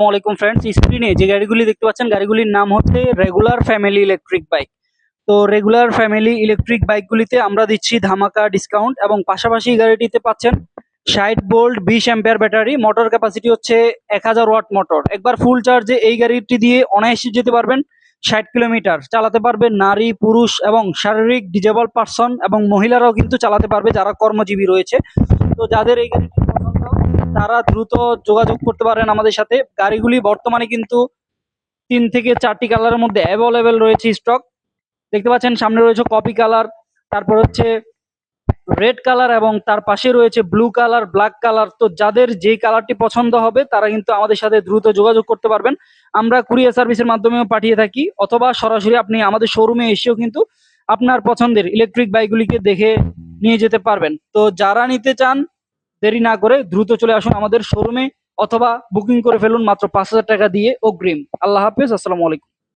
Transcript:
আসসালামু আলাইকুম ফ্রেন্ডস। স্ক্রিনে যে গাড়িগুলি দেখতে পাচ্ছেন গাড়িগুলির নাম হচ্ছে রেগুলার ফ্যামিলি ইলেকট্রিক বাইক। তো রেগুলার ফ্যামিলি ইলেকট্রিক বাইকগুলিতে আমরা দিচ্ছি ধামাকা ডিসকাউন্ট এবং পাশাপাশি এই গাড়িটিতে পাচ্ছেন 60 volt 20 ampere battery, motor capacity হচ্ছে 1000 ওয়াট মোটর। একবার ফুল চার্জে এই গাড়িটি দিয়ে অনায়াসে যেতে পারবেন 60 কিলোমিটার, চালাতে পারবে নারী পুরুষ এবং শারীরিক ডিজেবল পার্সন এবং মহিলারাও কিন্তু চালাতে পারবে যারা কর্মজীবী রয়েছে। তো যাদের এই গাড়িটি পছন্দ তারা দ্রুত যোগাযোগ করতে পারেন আমাদের সাথে। গাড়িগুলি বর্তমানে কিন্তু 3 থেকে 4টি কালারের মধ্যে অ্যাভেলেবেল রয়েছে স্টক। দেখতে পাচ্ছেন সামনে রয়েছে কপি কালার, তারপর হচ্ছে রেড কালার এবং তার পাশে রয়েছে ব্লু কালার, ব্ল্যাক কালার। তো যাদের যেই কালারটি পছন্দ হবে তারা কিন্তু আমাদের সাথে দ্রুত যোগাযোগ করতে পারবেন। আমরা কুরিয়ার সার্ভিসের মাধ্যমেও পাঠিয়ে থাকি, অথবা সরাসরি আপনি আমাদের শোরুমে এসেও কিন্তু আপনার পছন্দের ইলেকট্রিক বাইকগুলিকে দেখে নিয়ে যেতে পারবেন। তো যারা নিতে চান দেরি না করে দ্রুত চলে আসুন আমাদের শোরুমে, অথবা বুকিং করে ফেলুন মাত্র 5000 টাকা দিয়ে অগ্রিম। আল্লাহ হাফেজ, আসসালামু আলাইকুম।